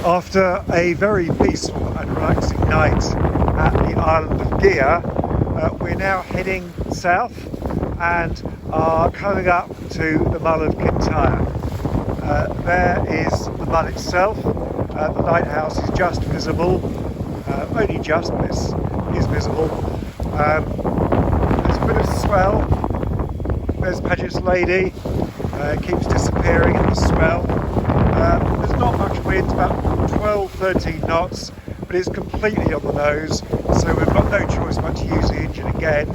After a very peaceful and relaxing night at the island of Gigha, we're now heading south and are coming up to the Mull of Kintyre. There is the Mull itself. The lighthouse is just visible, only just, but is visible. There's a bit of swell. There's Paget's Lady, keeps disappearing in the swell. There's not much wind, about 12-13 knots, but it's completely on the nose, so we've got no choice but to use the engine again.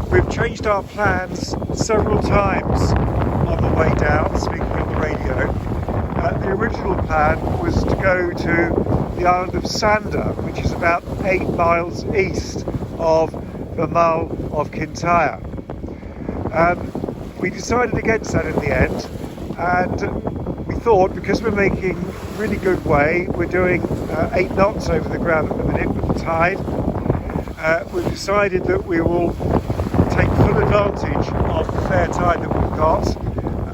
We've changed our plans several times on the way down, speaking on the radio. The original plan was to go to the island of Sander, which is about 8 miles east of the Mull of Kintyre. We decided against that in the end, and we thought, because we're making really good way, we're doing 8 knots over the ground at the minute with the tide. We've decided that we will take full advantage of the fair tide that we've got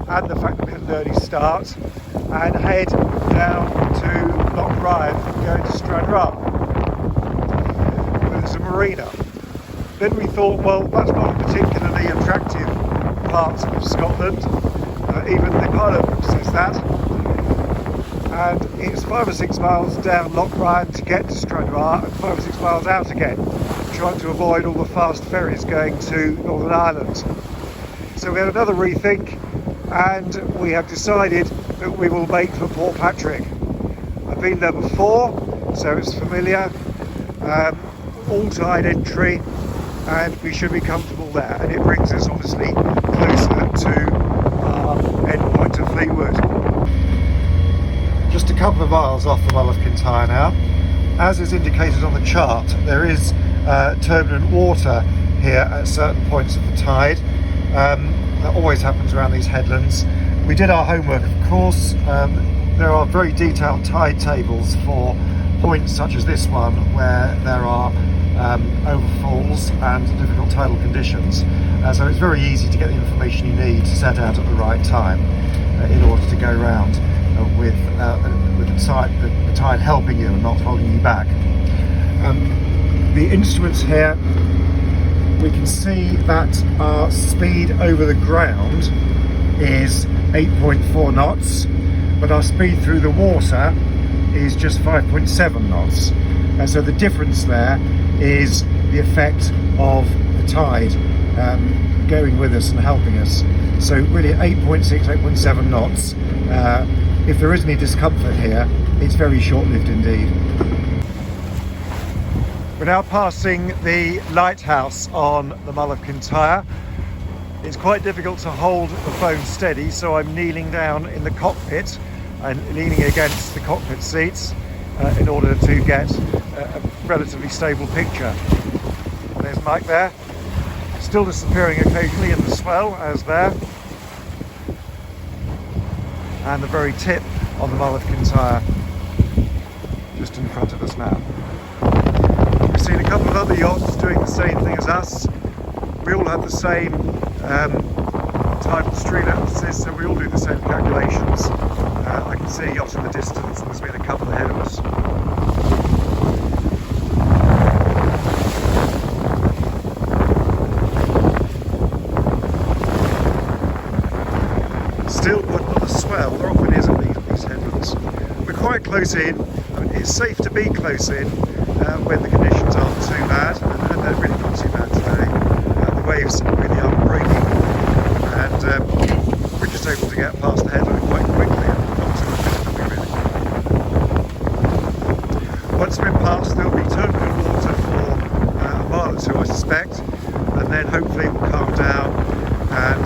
and the fact that we had an early start, and head down to Loch Ryan and go into Stranraer. There's a marina. Then we thought, well, that's not a particularly attractive part of Scotland, even the pilot book says that, and it's 5 or 6 miles down Loch Ryan to get to Stranraer and 5 or 6 miles out again, trying to avoid all the fast ferries going to Northern Ireland. So we had another rethink, and we have decided that we will make for Port Patrick. I've been there before, so it's familiar, all tide entry, and we should be comfortable there, and it brings us obviously closer to our end point of Fleetwood. Just a couple of miles off the Mull of Kintyre now. As is indicated on the chart, there is turbulent water here at certain points of the tide. That always happens around these headlands. We did our homework, of course. There are very detailed tide tables for points such as this one, where there are overfalls and difficult tidal conditions. So it's very easy to get the information you need to set out at the right time in order to go round with the tide helping you and not holding you back. The instruments here, we can see that our speed over the ground is 8.4 knots, but our speed through the water is just 5.7 knots. And so the difference there is the effect of the tide going with us and helping us. So really 8.6, 8.7 knots. If there is any discomfort here, it's very short-lived indeed. We're now passing the lighthouse on the Mull of Kintyre. It's quite difficult to hold the phone steady, so I'm kneeling down in the cockpit and leaning against the cockpit seats in order to get a relatively stable picture. There's Mike there, still disappearing occasionally in the swell, as there. And the very tip on the Mull of Kintyre, just in front of us now. We've seen a couple of other yachts doing the same thing as us. We all have the same tidal stream atlases, so we all do the same calculations. I can see a yacht in the distance, and there's been a couple ahead of us. Still quite a lot of swell. There often is at these headlands. We're quite close in. I mean, it's safe to be close in when the conditions aren't too bad, and they're really not too bad today. The waves really aren't breaking, and we're just able to get past the headland quite quickly, and not too much difficulty really. Once we're past, there'll be turbulent water for a mile or two, I suspect, and then hopefully it will calm down and